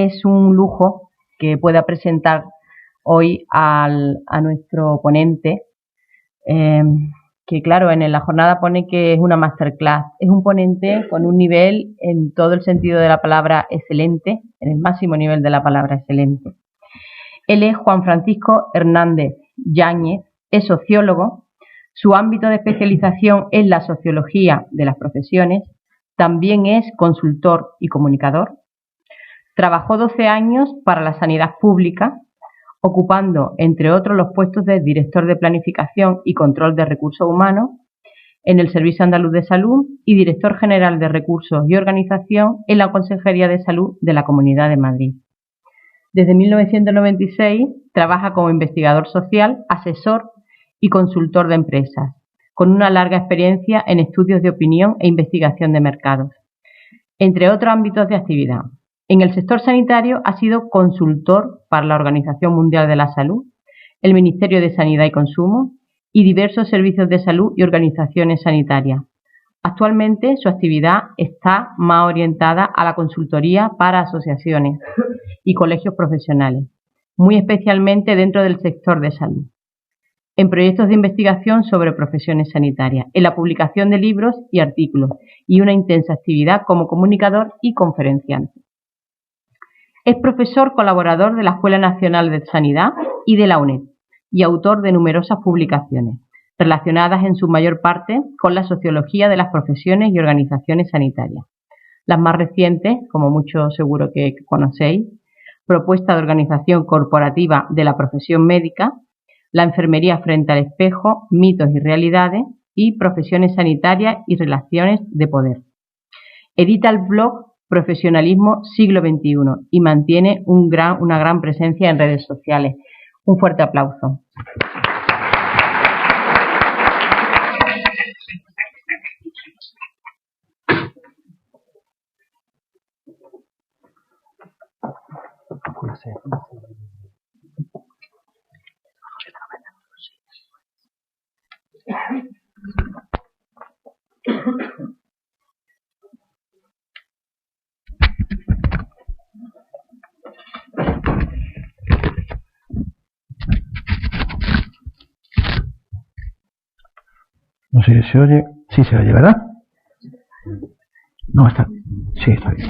es un lujo que pueda presentar hoy a nuestro ponente, que claro, en la jornada pone que es una masterclass. Es un ponente con un nivel en todo el sentido de la palabra excelente, en el máximo nivel de la palabra excelente. Él es Juan Francisco Hernández Yáñez, es sociólogo. Su ámbito de especialización es la sociología de las profesiones. También es consultor y comunicador. Trabajó 12 años para la sanidad pública, ocupando, entre otros, los puestos de director de planificación y control de recursos humanos en el Servicio Andaluz de Salud y director general de recursos y organización en la Consejería de Salud de la Comunidad de Madrid. Desde 1996 trabaja como investigador social, asesor y consultor de empresas, con una larga experiencia en estudios de opinión e investigación de mercados, entre otros ámbitos de actividad. En el sector sanitario ha sido consultor para la Organización Mundial de la Salud, el Ministerio de Sanidad y Consumo y diversos servicios de salud y organizaciones sanitarias. Actualmente su actividad está más orientada a la consultoría para asociaciones y colegios profesionales, muy especialmente dentro del sector de salud, en proyectos de investigación sobre profesiones sanitarias, en la publicación de libros y artículos y una intensa actividad como comunicador y conferenciante. Es profesor colaborador de la Escuela Nacional de Sanidad y de la UNED y autor de numerosas publicaciones relacionadas en su mayor parte con la sociología de las profesiones y organizaciones sanitarias. Las más recientes, como muchos seguro que conocéis, Propuesta de organización corporativa de la profesión médica, La enfermería frente al espejo, mitos y realidades y Profesiones sanitarias y relaciones de poder. Edita el blog Profesionalismo Siglo XXI y mantiene una gran presencia en redes sociales. Un fuerte aplauso. No sé si se oye. Sí se oye, ¿verdad? No, está. Sí, está bien.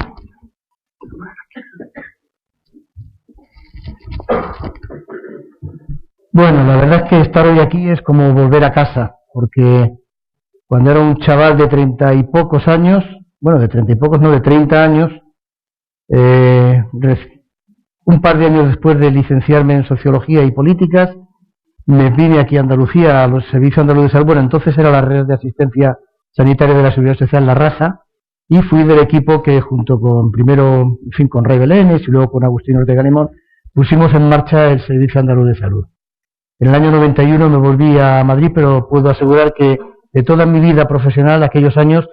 Bueno, la verdad es que estar hoy aquí es como volver a casa, porque cuando era un chaval de 30 y pocos años, bueno, de 30 y pocos, no, de 30 años, un par de años después de licenciarme en Sociología y Políticas, me vine aquí a Andalucía, a los servicios andaluces de salud. Bueno, entonces era la red de asistencia sanitaria de la Seguridad Social, La Raza, y fui del equipo que junto con, primero, en fin, con Rey Belénes y luego con Agustín Ortega Limón, pusimos en marcha el Servicio Andaluz de Salud. En el año 91 me volví a Madrid, pero puedo asegurar que de toda mi vida profesional, aquellos años,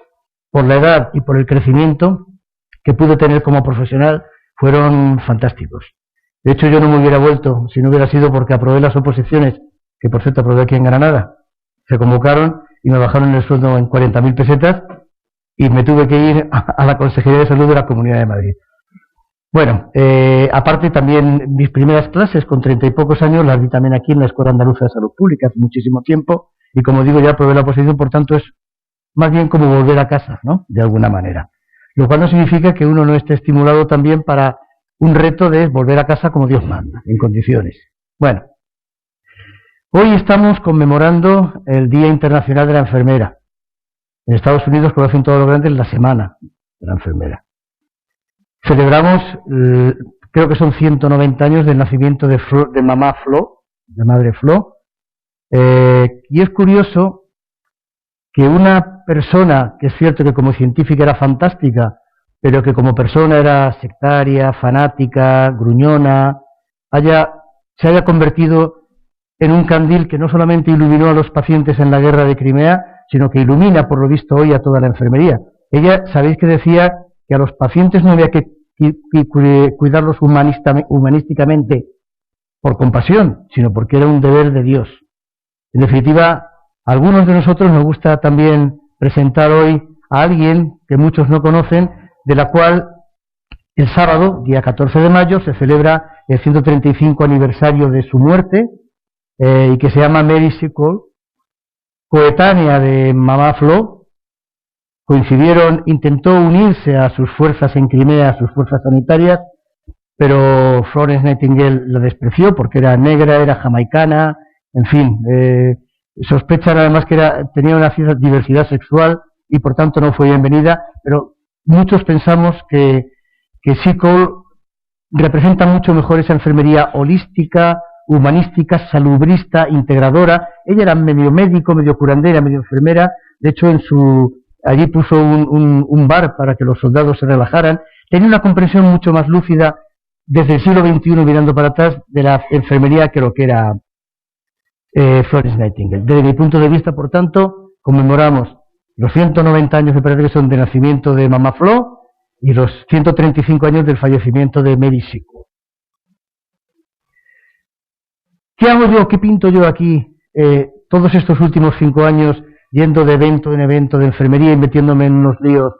por la edad y por el crecimiento que pude tener como profesional, fueron fantásticos. De hecho, yo no me hubiera vuelto si no hubiera sido porque aprobé las oposiciones, que por cierto aprobé aquí en Granada. Se convocaron y me bajaron el sueldo en 40.000 pesetas y me tuve que ir a la Consejería de Salud de la Comunidad de Madrid. Bueno, aparte también mis primeras clases con 30 y pocos años las di también aquí en la Escuela Andaluza de Salud Pública hace muchísimo tiempo y como digo ya aprobé la oposición, por tanto es más bien como volver a casa, ¿no? De alguna manera. Lo cual no significa que uno no esté estimulado también para un reto de volver a casa como Dios manda, en condiciones. Bueno, hoy estamos conmemorando el Día Internacional de la Enfermera. En Estados Unidos, como hacen todos los grandes, la Semana de la Enfermera. Celebramos, creo que son 190 años del nacimiento de mamá Flo, de madre Flo, y es curioso que una persona, que es cierto que como científica era fantástica, pero que como persona era sectaria, fanática, gruñona, se haya convertido en un candil que no solamente iluminó a los pacientes en la guerra de Crimea, sino que ilumina, por lo visto, hoy a toda la enfermería. Ella, sabéis que decía que a los pacientes no había que cuidarlos humanísticamente por compasión, sino porque era un deber de Dios. En definitiva, a algunos de nosotros nos gusta también presentar hoy a alguien que muchos no conocen, de la cual El sábado, día 14 de mayo, se celebra el 135 aniversario de su muerte, y que se llama Mary Seacole, coetánea de Mamá Flo. Coincidieron, intentó unirse a sus fuerzas en Crimea, a sus fuerzas sanitarias, pero Florence Nightingale la despreció porque era negra, era jamaicana, en fin, sospechan además que tenía una cierta diversidad sexual y por tanto no fue bienvenida, pero muchos pensamos que Seacole representa mucho mejor esa enfermería holística, humanística, salubrista, integradora. Ella era medio médico, medio curandera, medio enfermera. De hecho, allí puso un bar para que los soldados se relajaran. Tenía una comprensión mucho más lúcida desde el siglo XXI, mirando para atrás, de la enfermería que lo que era Florence Nightingale. Desde mi punto de vista, por tanto, conmemoramos los 190 años, me parece que son, de nacimiento de Mamá Flo, y los 135 años del fallecimiento de Mary Seacole. ¿Qué hago yo? ¿Qué pinto yo aquí todos estos últimos 5 años yendo de evento en evento de enfermería y metiéndome en unos líos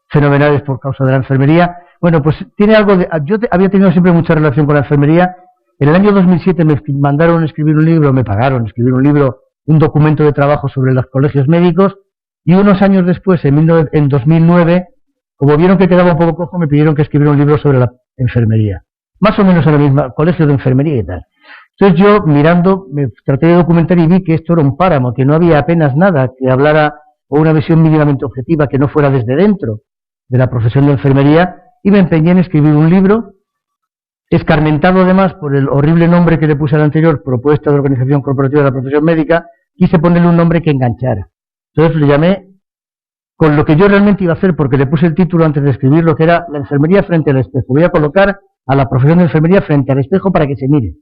fenomenales por causa de la enfermería? Bueno, pues tiene algo de... Yo había tenido siempre mucha relación con la enfermería. En el año 2007 me mandaron escribir un libro, me pagaron escribir un libro, un documento de trabajo sobre los colegios médicos, y unos años después, en 2009, como vieron que quedaba un poco cojo, me pidieron que escribiera un libro sobre la enfermería. Más o menos en la misma, colegio de enfermería y tal. Entonces yo, mirando, me traté de documentar y vi que esto era un páramo, que no había apenas nada que hablara, o una visión mínimamente objetiva, que no fuera desde dentro de la profesión de enfermería, y me empeñé en escribir un libro, escarmentado además por el horrible nombre que le puse al anterior, Propuesta de Organización Corporativa de la Profesión Médica. Quise ponerle un nombre que enganchara. Entonces le llamé, con lo que yo realmente iba a hacer, porque le puse el título antes de escribirlo, que era La enfermería frente al espejo. Voy a colocar a la profesión de enfermería frente al espejo para que se miren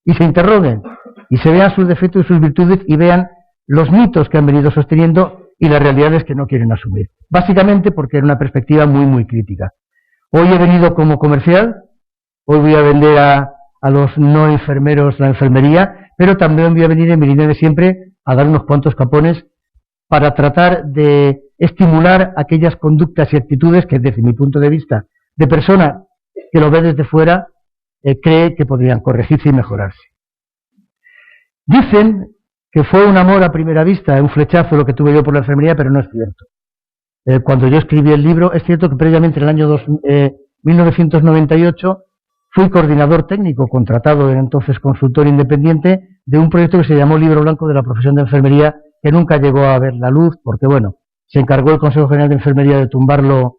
y se interroguen y se vean sus defectos y sus virtudes y vean los mitos que han venido sosteniendo y las realidades que no quieren asumir. Básicamente porque era una perspectiva muy, muy crítica. Hoy he venido como comercial, hoy voy a vender a los no enfermeros la enfermería, pero también voy a venir en mi línea de siempre a dar unos cuantos capones para tratar de estimular aquellas conductas y actitudes que, desde mi punto de vista de persona que lo ve desde fuera, cree que podrían corregirse y mejorarse. Dicen que fue un amor a primera vista, un flechazo lo que tuve yo por la enfermería, pero no es cierto. Cuando yo escribí el libro, es cierto que previamente en el año 1998 fui coordinador técnico, contratado entonces consultor independiente, de un proyecto que se llamó Libro Blanco de la Profesión de Enfermería, que nunca llegó a ver la luz, porque bueno, se encargó el Consejo General de Enfermería de tumbarlo,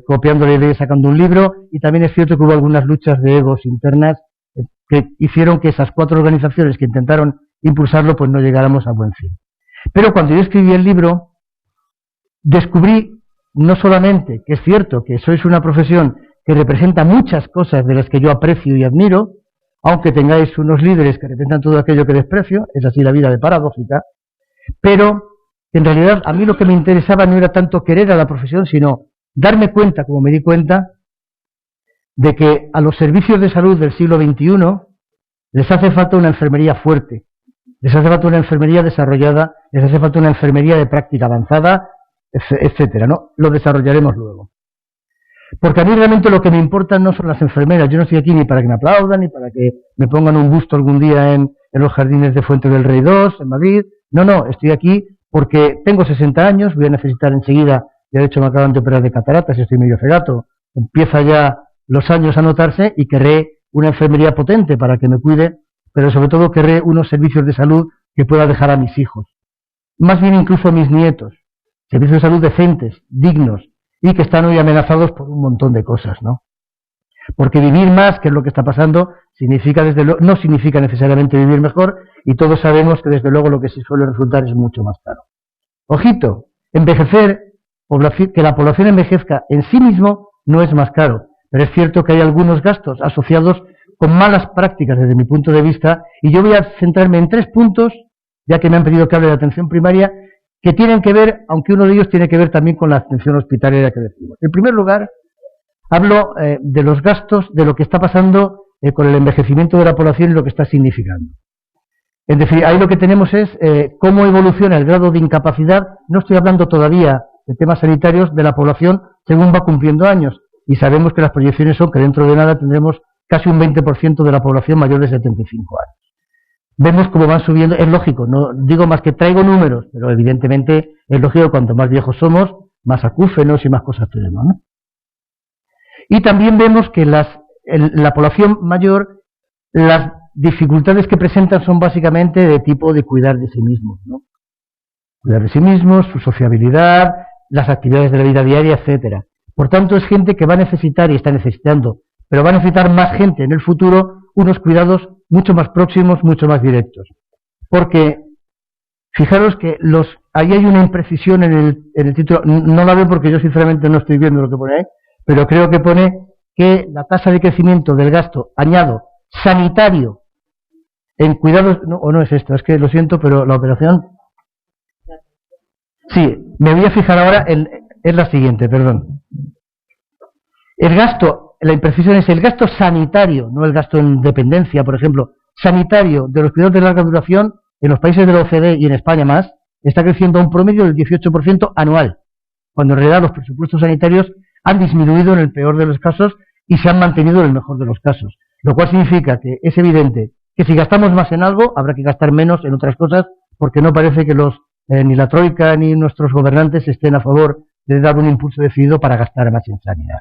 copiando la idea y sacando un libro, y también es cierto que hubo algunas luchas de egos internas que hicieron que esas 4 organizaciones que intentaron impulsarlo, pues no llegáramos a buen fin. Pero cuando yo escribí el libro, descubrí no solamente que es cierto que sois una profesión que representa muchas cosas de las que yo aprecio y admiro, aunque tengáis unos líderes que representan todo aquello que desprecio, es así la vida de paradójica, pero en realidad a mí lo que me interesaba no era tanto querer a la profesión, sino darme cuenta, como me di cuenta, de que a los servicios de salud del siglo XXI les hace falta una enfermería fuerte, les hace falta una enfermería desarrollada, les hace falta una enfermería de práctica avanzada, etcétera, ¿no? Lo desarrollaremos luego. Porque a mí realmente lo que me importa no son las enfermeras. Yo no estoy aquí ni para que me aplaudan, ni para que me pongan un busto algún día en los jardines de Fuente del Rey 2, en Madrid. No, estoy aquí porque tengo 60 años, voy a necesitar enseguida, ya de hecho me acaban de operar de cataratas y estoy medio fegato, empieza ya los años a notarse y querré una enfermería potente para que me cuide, pero sobre todo querré unos servicios de salud que pueda dejar a mis hijos, más bien incluso a mis nietos, servicios de salud decentes, dignos, y que están hoy amenazados por un montón de cosas, ¿no? Porque vivir más, que es lo que está pasando, significa no significa necesariamente vivir mejor, y todos sabemos que desde luego lo que sí suele resultar es mucho más caro. Ojito, envejecer, que la población envejezca en sí mismo no es más caro, pero es cierto que hay algunos gastos asociados con malas prácticas desde mi punto de vista, y yo voy a centrarme en 3 puntos, ya que me han pedido que hable de atención primaria, que tienen que ver, aunque uno de ellos tiene que ver también con la atención hospitalaria que decimos. En primer lugar, hablo de los gastos, de lo que está pasando con el envejecimiento de la población y lo que está significando. Es decir, ahí lo que tenemos es cómo evoluciona el grado de incapacidad, no estoy hablando todavía de temas sanitarios, de la población según va cumpliendo años. y sabemos que las proyecciones son que dentro de nada tendremos casi un 20% de la población mayor de 75 años. Vemos cómo van subiendo, es lógico, no digo más que traigo números, pero evidentemente es lógico que cuanto más viejos somos, más acúfenos y más cosas tenemos, ¿no? Y también vemos que la población mayor, las dificultades que presentan son básicamente de tipo de cuidar de sí mismos, ¿no? Cuidar de sí mismos, su sociabilidad, las actividades de la vida diaria, etcétera. Por tanto, es gente que va a necesitar y está necesitando, pero va a necesitar más gente en el futuro, unos cuidados mucho más próximos, mucho más directos. Porque, fijaros que ahí hay una imprecisión en el título, no la veo porque yo sinceramente no estoy viendo lo que pone ahí, pero creo que pone que la tasa de crecimiento del gasto, añado, sanitario, en cuidados, no, o no es esto, es que lo siento, pero la operación, sí, me voy a fijar ahora es la siguiente, perdón. El gasto, la imprecisión es el gasto sanitario, no el gasto en dependencia, por ejemplo, sanitario de los cuidados de larga duración en los países de la OCDE y en España más, está creciendo a un promedio del 18% anual, cuando en realidad los presupuestos sanitarios han disminuido en el peor de los casos y se han mantenido en el mejor de los casos, lo cual significa que es evidente que si gastamos más en algo, habrá que gastar menos en otras cosas, porque no parece que ni la Troika ni nuestros gobernantes estén a favor de dar un impulso decidido para gastar más en sanidad.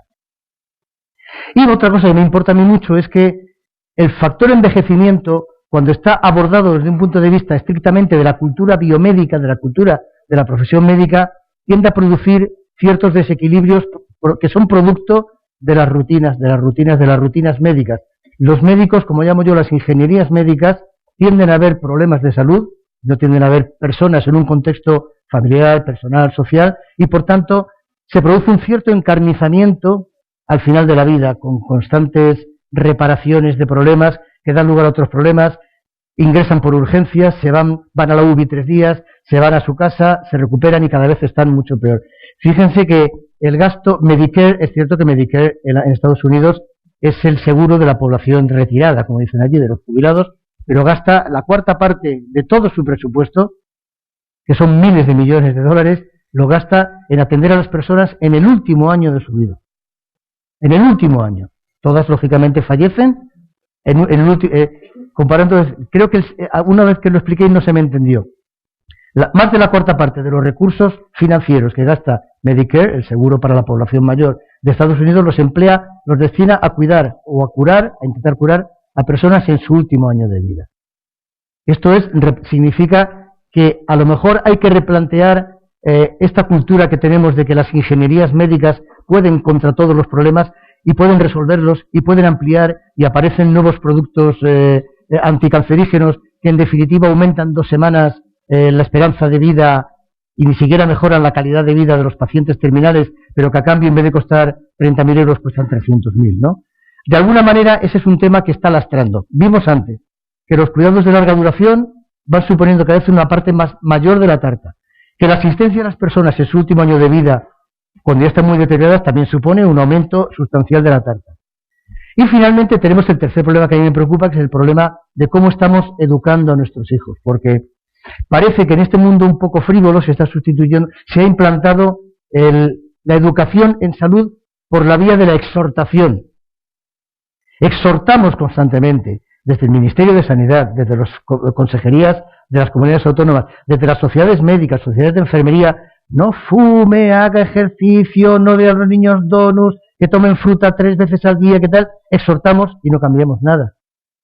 Y otra cosa que me importa a mí mucho es que el factor envejecimiento, cuando está abordado desde un punto de vista estrictamente de la cultura biomédica, de la cultura de la profesión médica, tiende a producir ciertos desequilibrios que son producto de las rutinas médicas. Los médicos, como llamo yo las ingenierías médicas, tienden a ver problemas de salud, no tienden a ver personas en un contexto familiar, personal, social, y por tanto se produce un cierto encarnizamiento al final de la vida, con constantes reparaciones de problemas que dan lugar a otros problemas, ingresan por urgencias, van a la UBI 3 días, se van a su casa, se recuperan y cada vez están mucho peor. Fíjense que el gasto Medicare, es cierto que Medicare en Estados Unidos es el seguro de la población retirada, como dicen allí, de los jubilados, pero gasta la cuarta parte de todo su presupuesto, que son miles de millones de dólares, lo gasta en atender a las personas en el último año de su vida. En el último año. Todas, lógicamente, fallecen. Comparando, creo que una vez que lo expliqué no se me entendió. Más de la cuarta parte de los recursos financieros que gasta Medicare, el seguro para la población mayor de Estados Unidos, los emplea, los destina a cuidar o a curar, a intentar curar a personas en su último año de vida. Esto significa que a lo mejor hay que replantear esta cultura que tenemos de que las ingenierías médicas pueden contra todos los problemas y pueden resolverlos y pueden ampliar y aparecen nuevos productos anticancerígenos que en definitiva aumentan 2 semanas la esperanza de vida y ni siquiera mejoran la calidad de vida de los pacientes terminales, pero que a cambio en vez de costar 30.000 euros cuestan 300.000, ¿no? De alguna manera ese es un tema que está lastrando. Vimos antes que los cuidados de larga duración van suponiendo cada vez una parte mayor de la tarta, que la asistencia a las personas en su último año de vida, cuando ya están muy deterioradas, también supone un aumento sustancial de la tarta. Y finalmente tenemos el tercer problema que a mí me preocupa, que es el problema de cómo estamos educando a nuestros hijos, porque parece que en este mundo un poco frívolo se ha implantado la educación en salud por la vía de la exhortación. Exhortamos constantemente, desde el Ministerio de Sanidad, desde las consejerías de las comunidades autónomas, desde las sociedades médicas, sociedades de enfermería, no fume, haga ejercicio, no dé a los niños donuts, que tomen fruta 3 veces al día, ¿qué tal? Exhortamos y no cambiamos nada,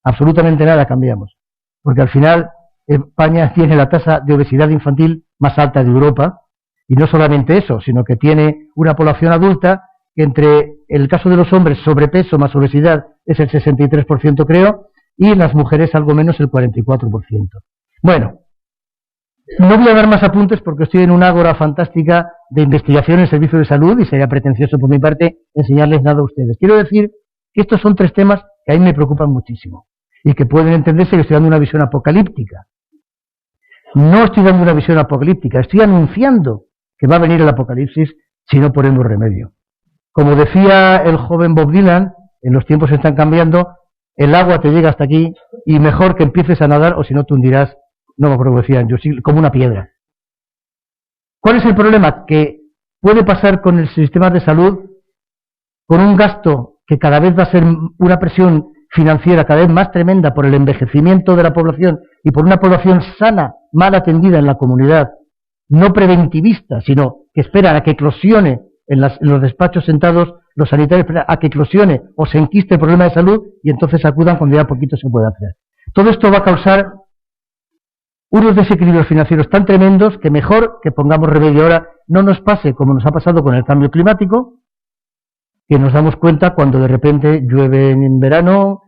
absolutamente nada cambiamos, porque al final España tiene la tasa de obesidad infantil más alta de Europa, y no solamente eso, sino que tiene una población adulta que entre el caso de los hombres sobrepeso más obesidad es el 63% creo, y en las mujeres algo menos el 44%. Bueno, no voy a dar más apuntes porque estoy en una ágora fantástica de investigación en servicios de salud y sería pretencioso por mi parte enseñarles nada a ustedes. Quiero decir que estos son 3 temas que a mí me preocupan muchísimo y que pueden entenderse que estoy dando una visión apocalíptica. No estoy dando una visión apocalíptica, estoy anunciando que va a venir el apocalipsis si no ponemos remedio. Como decía el joven Bob Dylan, en los tiempos están cambiando, el agua te llega hasta aquí y mejor que empieces a nadar o si no te hundirás, no me acuerdo que decían, yo sí, como una piedra. ¿Cuál es el problema? Que puede pasar con el sistema de salud con un gasto que cada vez va a ser una presión financiera cada vez más tremenda por el envejecimiento de la población y por una población sana, mal atendida en la comunidad, no preventivista, sino que esperan a que eclosione en los despachos sentados los sanitarios, esperan a que eclosione o se enquiste el problema de salud y entonces acudan cuando ya poquito se puede hacer. Todo esto va a causar unos desequilibrios financieros tan tremendos que mejor que pongamos remedio ahora, no nos pase como nos ha pasado con el cambio climático, que nos damos cuenta cuando de repente llueve en verano,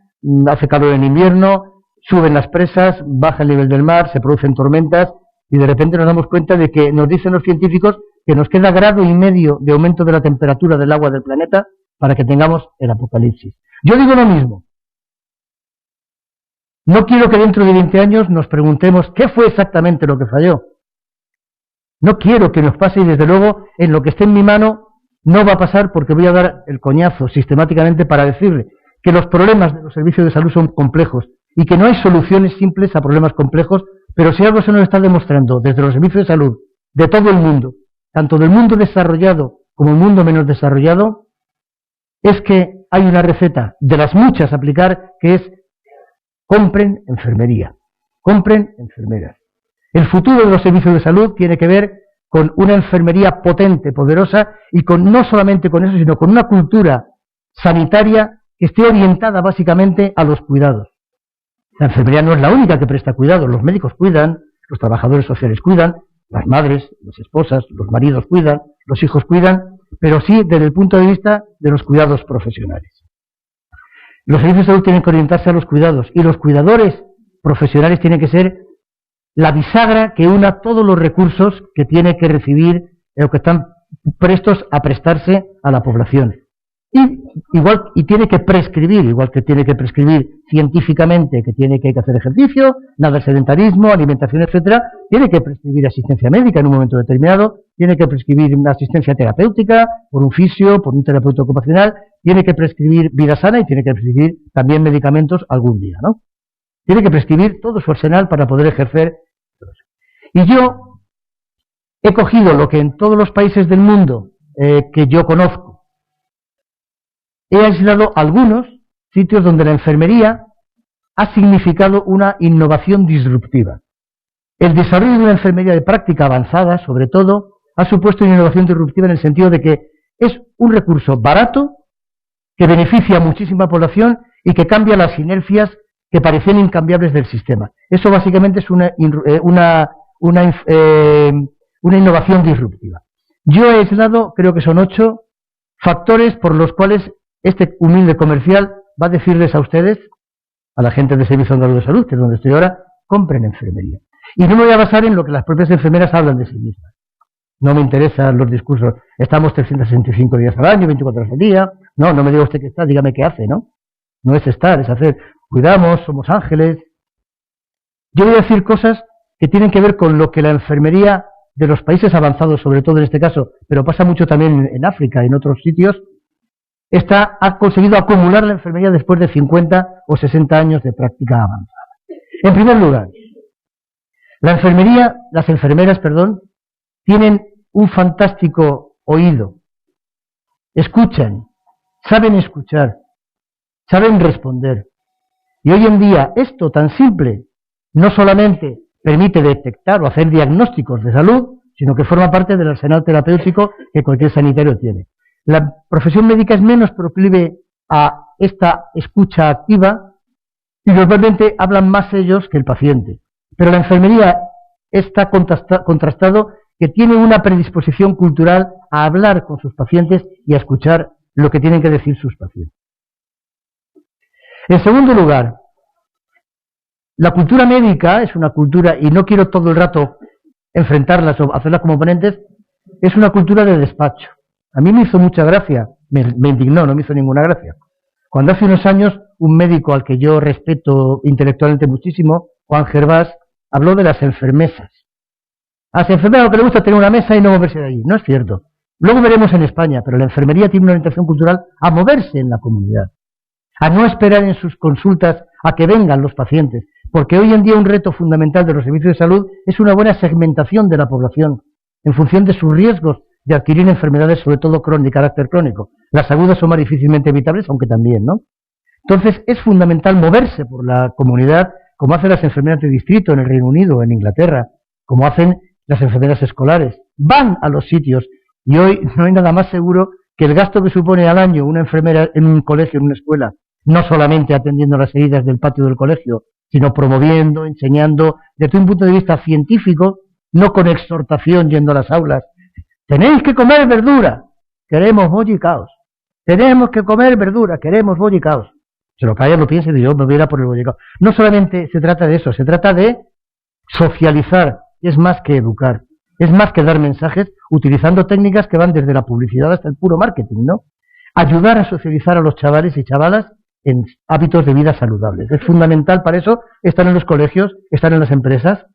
hace calor en invierno, suben las presas, baja el nivel del mar, se producen tormentas y de repente nos damos cuenta de que nos dicen los científicos que nos queda 1,5 grados de aumento de la temperatura del agua del planeta para que tengamos el apocalipsis. Yo digo lo mismo. No quiero que dentro de 20 años nos preguntemos qué fue exactamente lo que falló. No quiero que nos pase y desde luego en lo que esté en mi mano no va a pasar porque voy a dar el coñazo sistemáticamente para decirle que los problemas de los servicios de salud son complejos y que no hay soluciones simples a problemas complejos, pero si algo se nos está demostrando desde los servicios de salud de todo el mundo, tanto del mundo desarrollado como el mundo menos desarrollado, es que hay una receta de las muchas a aplicar que es compren enfermería, compren enfermeras. El futuro de los servicios de salud tiene que ver con una enfermería potente, poderosa, y con no solamente con eso, sino con una cultura sanitaria que esté orientada básicamente a los cuidados. La enfermería no es la única que presta cuidados, los médicos cuidan, los trabajadores sociales cuidan, las madres, las esposas, los maridos cuidan, los hijos cuidan, pero sí desde el punto de vista de los cuidados profesionales. Los servicios de salud tienen que orientarse a los cuidados, y los cuidadores profesionales tienen que ser la bisagra que una todos los recursos que tiene que recibir o que están prestos a prestarse a la población. Y tiene que prescribir, igual que tiene que prescribir científicamente que hay que hacer ejercicio, nada de sedentarismo, alimentación, etcétera, tiene que prescribir asistencia médica en un momento determinado, tiene que prescribir una asistencia terapéutica por un fisio, por un terapeuta ocupacional, tiene que prescribir vida sana y tiene que prescribir también medicamentos algún día, ¿no? Tiene que prescribir todo su arsenal para poder ejercer. Y yo he cogido lo que en todos los países del mundo que yo conozco, he aislado algunos sitios donde la enfermería ha significado una innovación disruptiva. El desarrollo de una enfermería de práctica avanzada, sobre todo, ha supuesto una innovación disruptiva en el sentido de que es un recurso barato que beneficia a muchísima población y que cambia las inercias que parecían incambiables del sistema. Eso básicamente es una innovación disruptiva. Yo he aislado, creo que son 8 factores por los cuales este humilde comercial va a decirles a ustedes, a la gente de Servicio Andaluz de Salud, que es donde estoy ahora, compren enfermería. Y no me voy a basar en lo que las propias enfermeras hablan de sí mismas. No me interesan los discursos, estamos 365 días al año, 24 horas al día. No me diga usted qué está, dígame qué hace, ¿no? No es estar, es hacer. Cuidamos, somos ángeles. Yo voy a decir cosas que tienen que ver con lo que la enfermería de los países avanzados, sobre todo en este caso, pero pasa mucho también en África y en otros sitios, ha conseguido acumular la enfermería después de 50 o 60 años de práctica avanzada. En primer lugar, las enfermeras, tienen un fantástico oído. Escuchan, saben escuchar, saben responder. Y hoy en día esto tan simple no solamente permite detectar o hacer diagnósticos de salud, sino que forma parte del arsenal terapéutico que cualquier sanitario tiene. La profesión médica es menos proclive a esta escucha activa y normalmente hablan más ellos que el paciente. Pero la enfermería está contrastado que tiene una predisposición cultural a hablar con sus pacientes y a escuchar lo que tienen que decir sus pacientes. En segundo lugar, la cultura médica es una cultura, y no quiero todo el rato enfrentarlas o hacerlas como oponentes, es una cultura de despacho. A mí me hizo mucha gracia, me indignó, no me hizo ninguna gracia. Cuando hace unos años un médico al que yo respeto intelectualmente muchísimo, Juan Gervás, habló de las enfermesas. A las enfermeras lo que le gusta es tener una mesa y no moverse de allí. No es cierto. Luego veremos en España, pero la enfermería tiene una orientación cultural a moverse en la comunidad, a no esperar en sus consultas a que vengan los pacientes, porque hoy en día un reto fundamental de los servicios de salud es una buena segmentación de la población en función de sus riesgos de adquirir enfermedades, sobre todo de carácter crónico. Las agudas son más difícilmente evitables, aunque también, ¿no? Entonces, es fundamental moverse por la comunidad, como hacen las enfermeras de distrito en el Reino Unido, en Inglaterra, como hacen las enfermeras escolares. Van a los sitios, y hoy no hay nada más seguro que el gasto que supone al año una enfermera en un colegio, en una escuela, no solamente atendiendo las heridas del patio del colegio, sino promoviendo, enseñando, desde un punto de vista científico, no con exhortación yendo a las aulas. Tenéis que comer verdura, queremos bollicaos. Tenemos que comer verdura, queremos bollicaos. Se lo calla, lo piensa y yo me voy a ir a por el bollicao. No solamente se trata de eso, se trata de socializar, es más que educar, es más que dar mensajes utilizando técnicas que van desde la publicidad hasta el puro marketing, ¿no? Ayudar a socializar a los chavales y chavalas en hábitos de vida saludables. Es fundamental para eso, están en los colegios, están en las empresas,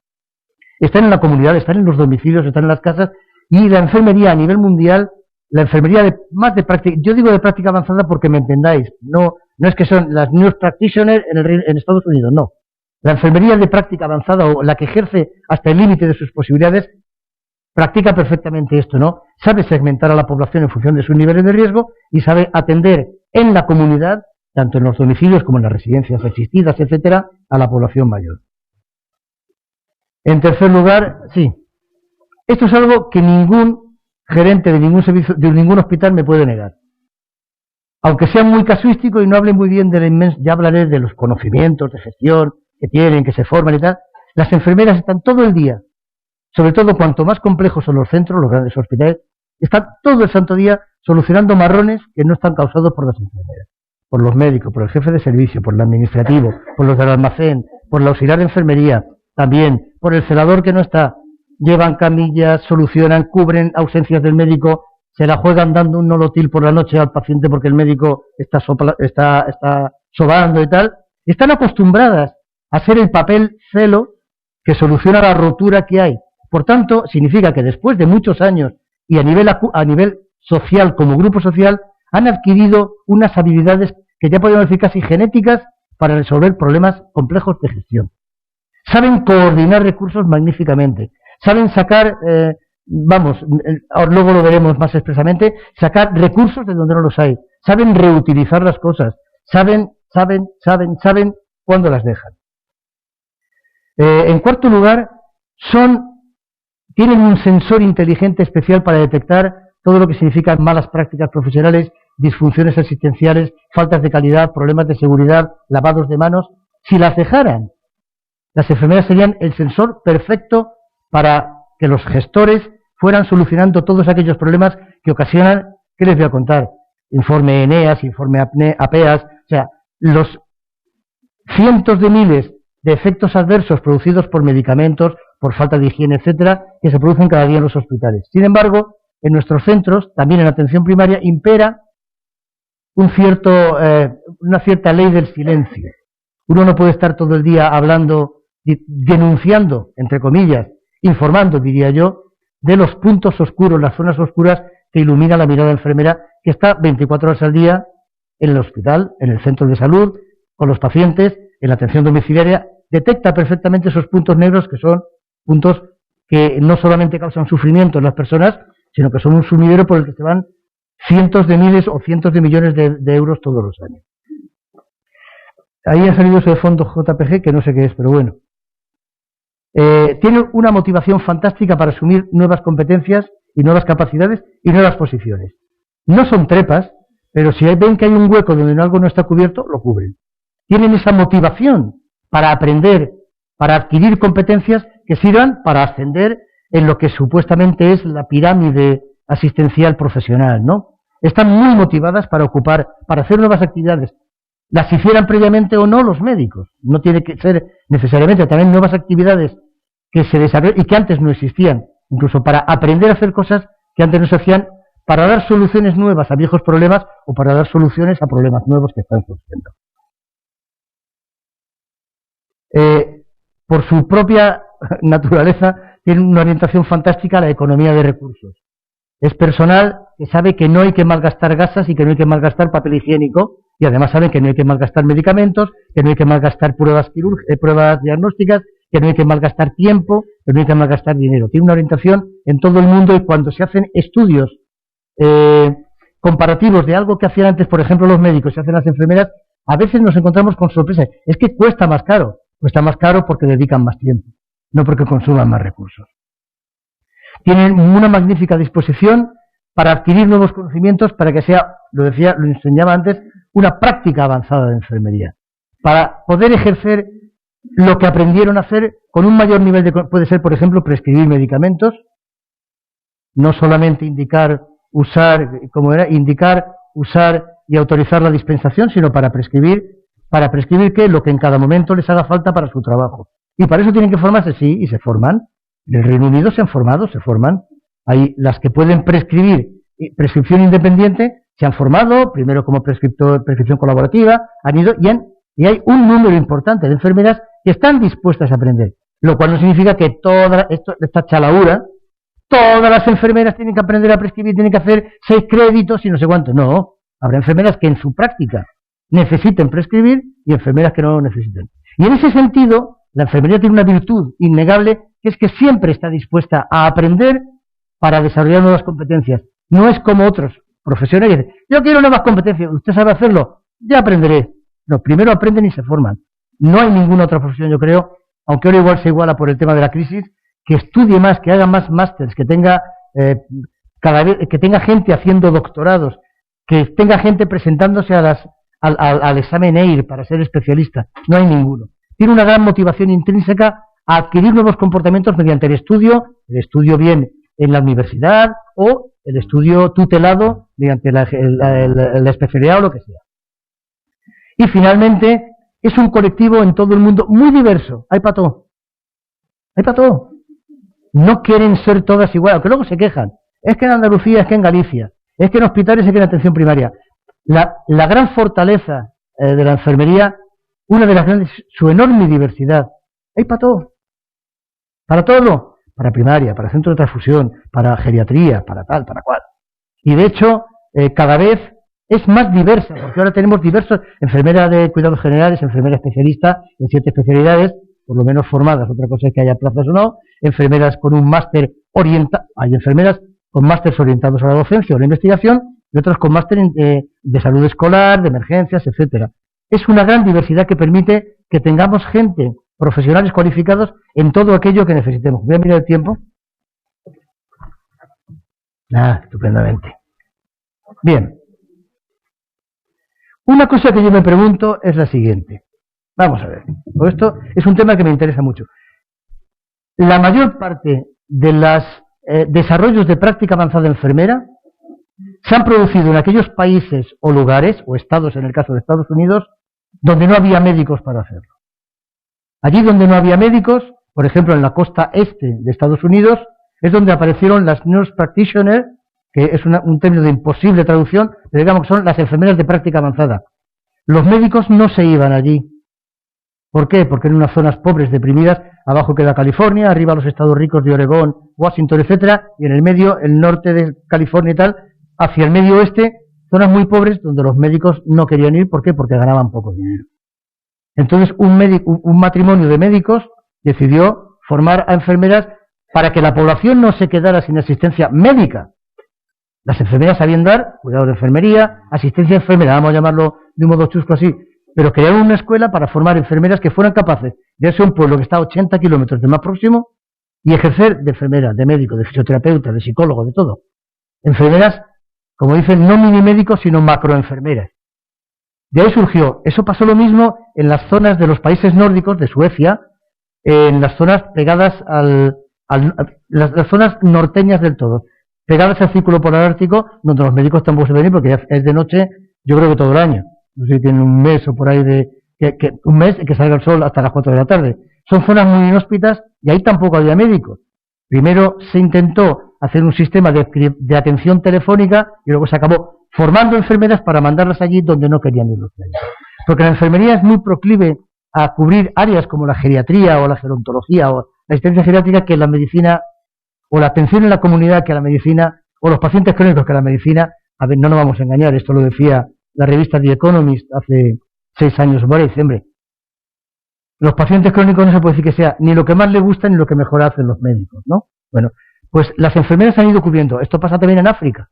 están en la comunidad, están en los domicilios, están en las casas, y la enfermería a nivel mundial, la enfermería más de práctica, yo digo de práctica avanzada porque me entendáis, no es que son las nurse practitioners en Estados Unidos, no. La enfermería de práctica avanzada, o la que ejerce hasta el límite de sus posibilidades, practica perfectamente esto, ¿no? Sabe segmentar a la población en función de sus niveles de riesgo y sabe atender en la comunidad, tanto en los domicilios como en las residencias asistidas, etcétera, a la población mayor. En tercer lugar, sí, esto es algo que ningún gerente de ningún servicio, de ningún hospital me puede negar. Aunque sea muy casuístico y no hable muy bien de la inmensa, ya hablaré de los conocimientos de gestión que tienen, que se forman y tal. Las enfermeras están todo el día, sobre todo cuanto más complejos son los centros, los grandes hospitales, están todo el santo día solucionando marrones que no están causados por las enfermeras, por los médicos, por el jefe de servicio, por el administrativo, por los del almacén, por el auxiliar de enfermería, también por el celador que no está. Llevan camillas, solucionan, cubren ausencias del médico, se la juegan dando un nolotil por la noche al paciente porque el médico está sobando y tal. Están acostumbradas a hacer el papel celo que soluciona la rotura que hay. Por tanto, significa que después de muchos años y a nivel social, como grupo social, han adquirido unas habilidades que ya podemos decir casi genéticas para resolver problemas complejos de gestión. Saben coordinar recursos magníficamente. Saben sacar, luego lo veremos más expresamente, sacar recursos de donde no los hay. Saben reutilizar las cosas. Saben cuándo las dejan. En cuarto lugar, tienen un sensor inteligente especial para detectar todo lo que significan malas prácticas profesionales, disfunciones asistenciales, faltas de calidad, problemas de seguridad, lavados de manos. Si las dejaran, las enfermeras serían el sensor perfecto para que los gestores fueran solucionando todos aquellos problemas que ocasionan, ¿qué les voy a contar? Informe ENEAS, informe APEAS, o sea, los cientos de miles de efectos adversos producidos por medicamentos, por falta de higiene, etcétera, que se producen cada día en los hospitales. Sin embargo, en nuestros centros, también en atención primaria, impera una cierta ley del silencio. Uno no puede estar todo el día hablando, denunciando, entre comillas, informando, diría yo, de los puntos oscuros, las zonas oscuras que ilumina la mirada enfermera, que está 24 horas al día en el hospital, en el centro de salud, con los pacientes, en la atención domiciliaria, detecta perfectamente esos puntos negros que son puntos que no solamente causan sufrimiento en las personas, sino que son un sumidero por el que se van cientos de miles o cientos de millones de euros todos los años. Ahí ha salido ese fondo JPG, que no sé qué es, pero bueno. Tienen una motivación fantástica para asumir nuevas competencias y nuevas capacidades y nuevas posiciones. No son trepas, pero si ven que hay un hueco donde algo no está cubierto, lo cubren. Tienen esa motivación para aprender, para adquirir competencias que sirvan para ascender en lo que supuestamente es la pirámide asistencial profesional, ¿no? Están muy motivadas para hacer nuevas actividades. Las hicieran previamente o no los médicos. No tiene que ser necesariamente también nuevas actividades que se desarrollan y que antes no existían. Incluso para aprender a hacer cosas que antes no se hacían, para dar soluciones nuevas a viejos problemas o para dar soluciones a problemas nuevos que están surgiendo. Por su propia naturaleza, tienen una orientación fantástica a la economía de recursos. Es personal que sabe que no hay que malgastar gasas y que no hay que malgastar papel higiénico, y además saben que no hay que malgastar medicamentos, que no hay que malgastar pruebas diagnósticas, que no hay que malgastar tiempo, que no hay que malgastar dinero. Tiene una orientación en todo el mundo y cuando se hacen estudios comparativos de algo que hacían antes, por ejemplo, los médicos y hacen las enfermeras, a veces nos encontramos con sorpresas. Es que cuesta más caro porque dedican más tiempo, no porque consuman más recursos. Tienen una magnífica disposición para adquirir nuevos conocimientos, para que sea, lo enseñaba antes, una práctica avanzada de enfermería, para poder ejercer lo que aprendieron a hacer con un mayor nivel de... Puede ser, por ejemplo, prescribir medicamentos, no solamente indicar, usar y autorizar la dispensación, sino para prescribir qué, lo que en cada momento les haga falta para su trabajo. Y para eso tienen que formarse, sí, y se forman. En el Reino Unido se han formado, se forman. Hay las que pueden prescribir prescripción independiente, se han formado, primero como prescripción colaborativa, han ido y hay un número importante de enfermeras que están dispuestas a aprender. Lo cual no significa que esta chalaura, todas las enfermeras tienen que aprender a prescribir, tienen que hacer 6 créditos y no sé cuánto. No, habrá enfermeras que en su práctica necesiten prescribir y enfermeras que no lo necesiten. Y en ese sentido, la enfermería tiene una virtud innegable, que es que siempre está dispuesta a aprender para desarrollar nuevas competencias. No es como otros profesionales que dicen, yo quiero nuevas competencias, ¿usted sabe hacerlo? Ya aprenderé. No, primero aprenden y se forman. No hay ninguna otra profesión, yo creo, aunque ahora igual se iguala por el tema de la crisis, que estudie más, que haga más másters, que tenga que tenga gente haciendo doctorados, que tenga gente presentándose al examen EIR para ser especialista. No hay ninguno. Tiene una gran motivación intrínseca a adquirir nuevos comportamientos mediante el estudio bien en la universidad o el estudio tutelado mediante la especialidad o lo que sea. Y finalmente, es un colectivo en todo el mundo muy diverso. Hay para todo. Hay para todo. No quieren ser todas iguales, aunque luego se quejan. Es que en Andalucía, es que en Galicia, es que en hospitales, es que en atención primaria. La gran fortaleza de la enfermería, una de las grandes, su enorme diversidad. Hay para todo. Para todo. Para primaria, para centro de transfusión, para geriatría, para tal, para cual. Y de hecho, cada vez es más diversa, porque ahora tenemos diversos, enfermeras de cuidados generales, enfermeras especialistas en 7 especialidades, por lo menos formadas, otra cosa es que haya plazas o no, enfermeras con un máster hay enfermeras con másteres orientados a la docencia o a la investigación, y otras con máster de salud escolar, de emergencias, etcétera. Es una gran diversidad que permite que tengamos gente, profesionales cualificados en todo aquello que necesitemos. Voy a mirar el tiempo. Estupendamente. Bien. Una cosa que yo me pregunto es la siguiente. Vamos a ver. Esto es un tema que me interesa mucho. La mayor parte de los desarrollos de práctica avanzada enfermera se han producido en aquellos países o lugares, o estados en el caso de Estados Unidos, donde no había médicos para hacerlo. Allí donde no había médicos, por ejemplo en la costa este de Estados Unidos, es donde aparecieron las nurse practitioners, que es un término de imposible traducción, pero digamos que son las enfermeras de práctica avanzada. Los médicos no se iban allí. ¿Por qué? Porque en unas zonas pobres, deprimidas, abajo queda California, arriba los estados ricos de Oregón, Washington, etcétera, y en el medio, el norte de California y tal, hacia el medio oeste, zonas muy pobres donde los médicos no querían ir. ¿Por qué? Porque ganaban poco dinero. Entonces un matrimonio de médicos decidió formar a enfermeras para que la población no se quedara sin asistencia médica. Las enfermeras sabían dar cuidado de enfermería, asistencia enfermera, vamos a llamarlo de un modo chusco así, pero crearon una escuela para formar enfermeras que fueran capaces de irse a un pueblo que está a 80 kilómetros del más próximo y ejercer de enfermera, de médico, de fisioterapeuta, de psicólogo, de todo. Enfermeras, como dicen, no mini médicos, sino macroenfermeras. De ahí surgió. Eso pasó lo mismo en las zonas de los países nórdicos, de Suecia, en las zonas pegadas las zonas norteñas del todo, pegadas al círculo polar ártico, donde los médicos tampoco se ven porque es de noche, yo creo que todo el año. No sé si tienen un mes o por ahí un mes que salga el sol hasta las 4 de la tarde. Son zonas muy inhóspitas y ahí tampoco había médicos. Primero se intentó hacer un sistema de atención telefónica y luego se acabó formando enfermeras para mandarlas allí donde no querían ir los médicos. Porque la enfermería es muy proclive a cubrir áreas como la geriatría o la gerontología o la asistencia geriátrica que la medicina, o la atención en la comunidad que la medicina, o los pacientes crónicos que la medicina. A ver, no nos vamos a engañar, esto lo decía la revista The Economist hace 6 años, por diciembre. Los pacientes crónicos no se puede decir que sea ni lo que más les gusta ni lo que mejor hacen los médicos, ¿no? Bueno, pues las enfermeras han ido cubriendo. Esto pasa también en África.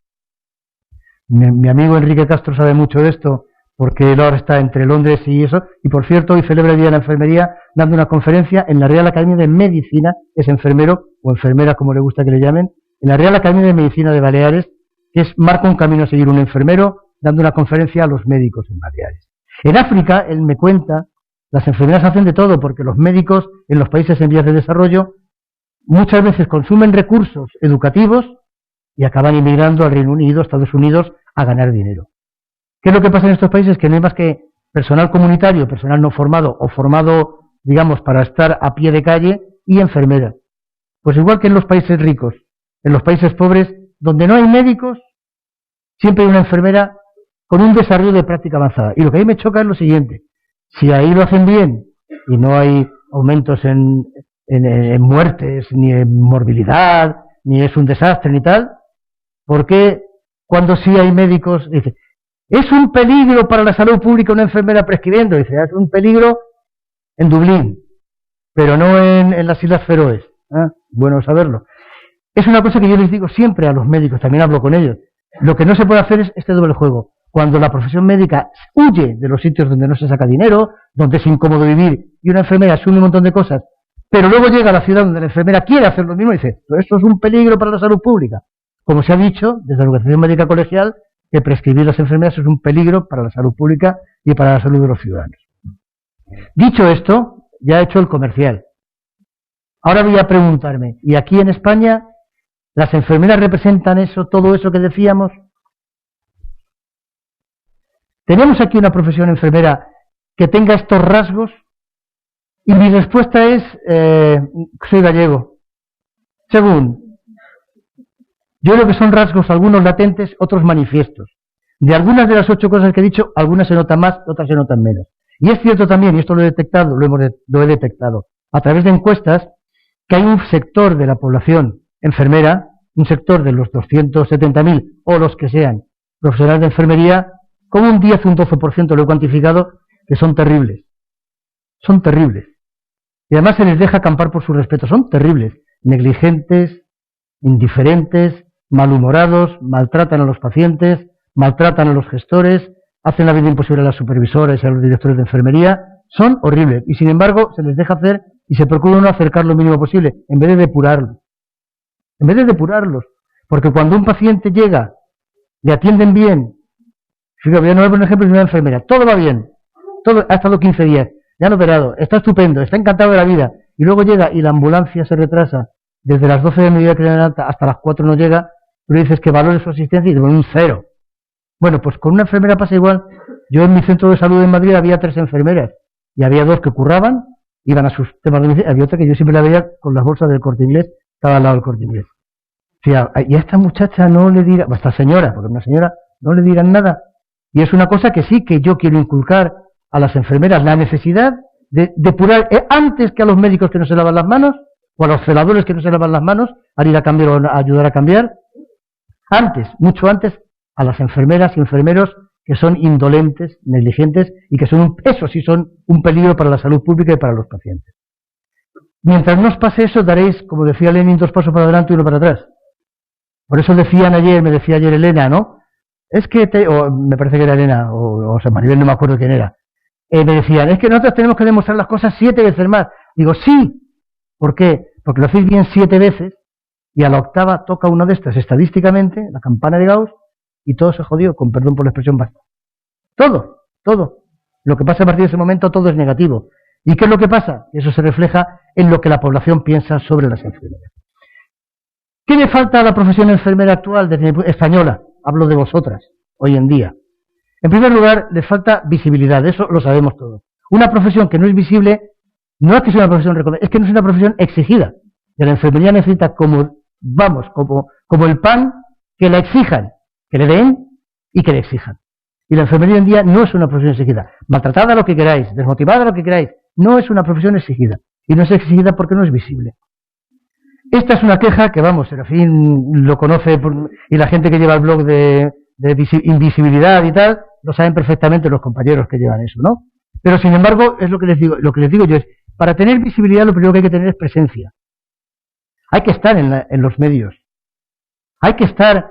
Mi amigo Enrique Castro sabe mucho de esto, porque él ahora está entre Londres y eso, y por cierto, hoy celebra el Día de la Enfermería dando una conferencia en la Real Academia de Medicina, es enfermero, o enfermera como le gusta que le llamen, en la Real Academia de Medicina de Baleares, que es marca un camino a seguir, un enfermero dando una conferencia a los médicos en Baleares. En África, él me cuenta, las enfermeras hacen de todo, porque los médicos en los países en vías de desarrollo muchas veces consumen recursos educativos y acaban emigrando al Reino Unido, Estados Unidos, a ganar dinero. ¿Qué es lo que pasa en estos países? Que no hay más que personal comunitario, personal no formado o formado, digamos, para estar a pie de calle y enfermeras. Pues igual que en los países ricos, en los países pobres, donde no hay médicos, siempre hay una enfermera con un desarrollo de práctica avanzada. Y lo que a mí me choca es lo siguiente: si ahí lo hacen bien y no hay aumentos en muertes, ni en morbilidad, ni es un desastre ni tal, ¿por qué cuando sí hay médicos, dice, es un peligro para la salud pública una enfermera prescribiendo? Dice, es un peligro en Dublín, pero no en las Islas Feroes. Bueno saberlo. Es una cosa que yo les digo siempre a los médicos, también hablo con ellos. Lo que no se puede hacer es este doble juego. Cuando la profesión médica huye de los sitios donde no se saca dinero, donde es incómodo vivir, y una enfermera asume un montón de cosas, pero luego llega a la ciudad donde la enfermera quiere hacer lo mismo y dice, esto es un peligro para la salud pública. Como se ha dicho desde la Organización Médica Colegial, que prescribir las enfermeras es un peligro para la salud pública y para la salud de los ciudadanos. Dicho esto, ya he hecho el comercial. Ahora voy a preguntarme, ¿y aquí en España las enfermeras representan eso, todo eso que decíamos? ¿Tenemos aquí una profesión enfermera que tenga estos rasgos? Y mi respuesta es, soy gallego. Según, yo creo que son rasgos, algunos latentes, otros manifiestos. De algunas de las 8 cosas que he dicho, algunas se notan más, otras se notan menos. Y es cierto también, y esto lo he detectado, lo he detectado a través de encuestas, que hay un sector de la población enfermera, un sector de los 270.000 o los que sean profesionales de enfermería, como un 10 o un 12% lo he cuantificado, que son terribles. Son terribles. Y además se les deja acampar por su respeto. Son terribles. Negligentes, indiferentes, malhumorados, maltratan a los pacientes, maltratan a los gestores, hacen la vida imposible a las supervisoras y a los directores de enfermería. Son horribles. Y sin embargo se les deja hacer y se procura no acercar lo mínimo posible, en vez de depurarlos. En vez de depurarlos. Porque cuando un paciente llega, le atienden bien. Fíjate, voy a poner un ejemplo de una enfermera. Todo va bien. Todo, ha estado 15 días. Ya han operado. Está estupendo. Está encantado de la vida. Y luego llega y la ambulancia se retrasa. Desde las 12 de mediodía que le alta hasta las 4 no llega. Tú le dices que valore su asistencia y te pone un 0. Bueno, pues con una enfermera pasa igual. Yo en mi centro de salud en Madrid había 3 enfermeras. Y había 2 que curraban, iban a sus temas de medicina. Había otra que yo siempre la veía con las bolsas del Corte Inglés. Estaba al lado del Corte Inglés. O sea, y a esta muchacha no le dirán, a esta señora, porque una señora, no le dirán nada. Y es una cosa que sí que yo quiero inculcar a las enfermeras, la necesidad de depurar antes que a los médicos que no se lavan las manos, o a los celadores que no se lavan las manos, al ir a cambiar o a ayudar a cambiar, antes, mucho antes, a las enfermeras y enfermeros que son indolentes, negligentes, y que son, eso sí son un peligro para la salud pública y para los pacientes. Mientras no os pase eso, daréis, como decía Lenin, 2 pasos para adelante y 1 para atrás. Por eso decían ayer, me decía ayer Elena, ¿no? Es que, o me parece que era Elena, o sea, Maribel, no me acuerdo quién era. Me decían, es que nosotros tenemos que demostrar las cosas 7 veces más. Digo, sí. ¿Por qué? Porque lo hacéis bien 7 veces y a la 8ª toca una de estas estadísticamente, la campana de Gauss, y todo se jodió, con perdón por la expresión basta. Todo. Lo que pasa a partir de ese momento, todo es negativo. ¿Y qué es lo que pasa? Eso se refleja en lo que la población piensa sobre las enfermeras. ¿Qué le falta a la profesión enfermera actual, española? Hablo de vosotras, hoy en día. En primer lugar, les falta visibilidad, eso lo sabemos todos. Una profesión que no es visible, no es que sea una profesión recomendada, es que no es una profesión exigida. Y la enfermería necesita como el pan, que la exijan, que le den y que le exijan. Y la enfermería hoy en día no es una profesión exigida. Maltratada lo que queráis, desmotivada lo que queráis, no es una profesión exigida. Y no es exigida porque no es visible. Esta es una queja que, vamos, Serafín lo conoce, y la gente que lleva el blog de invisibilidad y tal, lo saben perfectamente los compañeros que llevan eso, ¿no? Pero sin embargo, es lo que les digo yo es, para tener visibilidad lo primero que hay que tener es presencia. Hay que estar en los medios. Hay que estar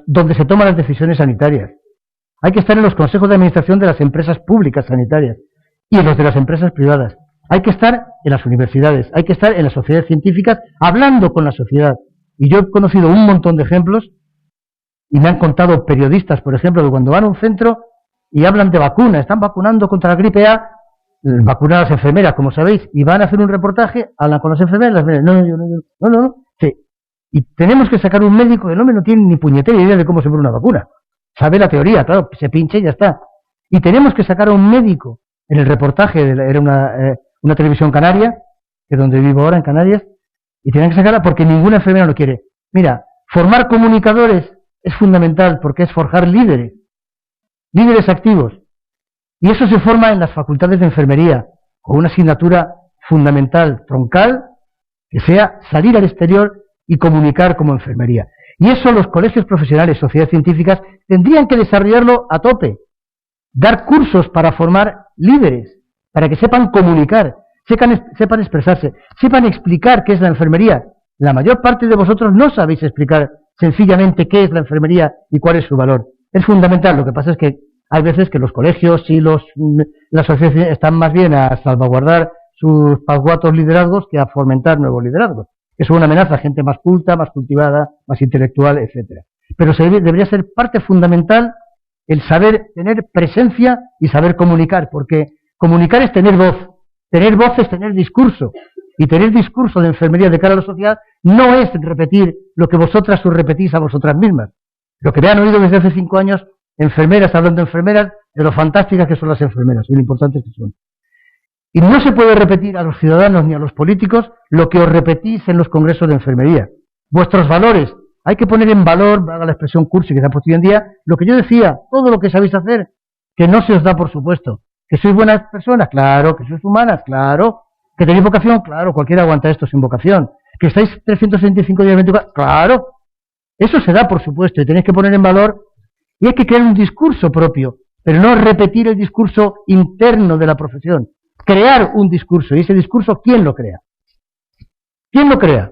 donde se toman las decisiones sanitarias. Hay que estar en los consejos de administración de las empresas públicas sanitarias y en los de las empresas privadas. Hay que estar en las universidades, hay que estar en las sociedades científicas hablando con la sociedad. Y yo he conocido un montón de ejemplos y me han contado periodistas, por ejemplo, que cuando van a un centro y hablan de vacuna, están vacunando contra la gripe A, vacunan a las enfermeras, como sabéis, y van a hacer un reportaje, hablan con las enfermeras, no. Sí. Y tenemos que sacar un médico, el hombre no tiene ni puñetera idea de cómo se pone una vacuna. Sabe la teoría, claro, se pinche y ya está. Y tenemos que sacar a un médico en el reportaje, era una televisión canaria, que es donde vivo ahora, en Canarias, y tienen que sacarla porque ninguna enfermera lo quiere. Mira, formar comunicadores es fundamental porque es forjar líderes activos. Y eso se forma en las facultades de enfermería, con una asignatura fundamental, troncal, que sea salir al exterior y comunicar como enfermería. Y eso los colegios profesionales, sociedades científicas, tendrían que desarrollarlo a tope. Dar cursos para formar líderes, para que sepan comunicar, sepan expresarse, sepan explicar qué es la enfermería. La mayor parte de vosotros no sabéis explicar sencillamente qué es la enfermería y cuál es su valor. Es fundamental, lo que pasa es que hay veces que los colegios y las sociedades están más bien a salvaguardar sus pasguatos liderazgos que a fomentar nuevos liderazgos. Es una amenaza a gente más culta, más cultivada, más intelectual, etcétera. Pero debería ser parte fundamental el saber tener presencia y saber comunicar, porque comunicar es tener voz es tener discurso, y tener discurso de enfermería de cara a la sociedad no es repetir lo que vosotras os repetís a vosotras mismas. Lo que me han oído desde hace 5 años, enfermeras hablando de enfermeras, de lo fantásticas que son las enfermeras y lo importantes que son. Y no se puede repetir a los ciudadanos ni a los políticos lo que os repetís en los congresos de enfermería. Vuestros valores. Hay que poner en valor, haga la expresión cursi que se ha puesto hoy en día, lo que yo decía, todo lo que sabéis hacer, que no se os da por supuesto. ¿Que sois buenas personas? Claro. ¿Que sois humanas? Claro. ¿Que tenéis vocación? Claro. Cualquiera aguanta esto sin vocación. ¿Que estáis 365 días 24? Claro. Eso se da por supuesto y tenéis que poner en valor y hay que crear un discurso propio, pero no repetir el discurso interno de la profesión. Crear un discurso y ese discurso, ¿quién lo crea? ¿Quién lo crea?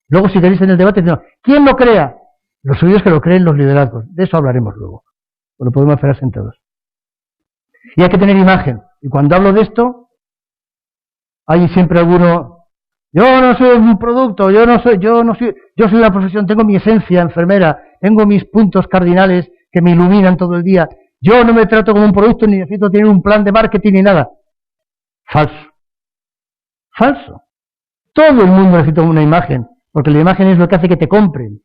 Luego si queréis en el debate, no. ¿Quién lo crea? Los suyos que lo creen los liderazgos. De eso hablaremos luego. Lo podemos hacer sentados. Y hay que tener imagen. Y cuando hablo de esto, hay siempre alguno, yo no soy un producto, yo soy una profesión, tengo mi esencia enfermera, tengo mis puntos cardinales que me iluminan todo el día. Yo no me trato como un producto ni necesito tener un plan de marketing ni nada. Falso. Falso. Todo el mundo necesita una imagen, porque la imagen es lo que hace que te compren.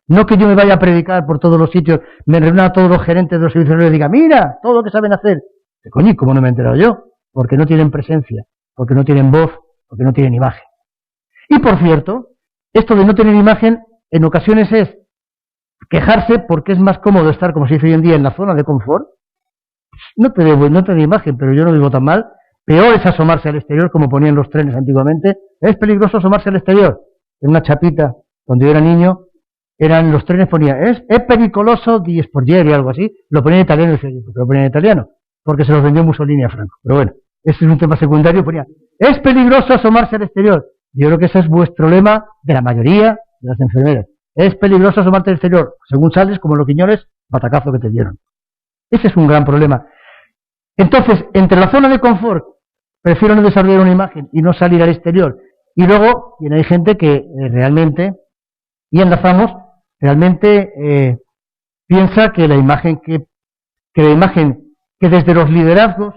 No que yo me vaya a predicar por todos los sitios, me reúna a todos los gerentes de los servicios y les diga, mira, todo lo que saben hacer. Coño, ¿cómo no me he enterado yo? Porque no tienen presencia, porque no tienen voz, porque no tienen imagen. Y por cierto, esto de no tener imagen en ocasiones es quejarse porque es más cómodo estar, como se dice hoy en día, en la zona de confort. No te da imagen, pero yo no digo tan mal. Peor es asomarse al exterior, como ponían los trenes antiguamente. Es peligroso asomarse al exterior. En una chapita, cuando yo era niño, los trenes ponía, es pericoloso di sporgere o algo así. Lo ponía en italiano y decía, ¿por qué lo ponía en italiano? Porque se los vendió Mussolini a Franco. Pero bueno, ese es un tema secundario. Ponía, es peligroso asomarse al exterior. Yo creo que ese es vuestro lema de la mayoría de las enfermeras. Es peligroso asomarte al exterior. Según sales, como los Quiñones, batacazo que te dieron. Ese es un gran problema. Entonces, entre la zona de confort, prefiero no desarrollar una imagen y no salir al exterior. Y luego, hay gente que realmente, y enlazamos, realmente piensa que la imagen que desde los liderazgos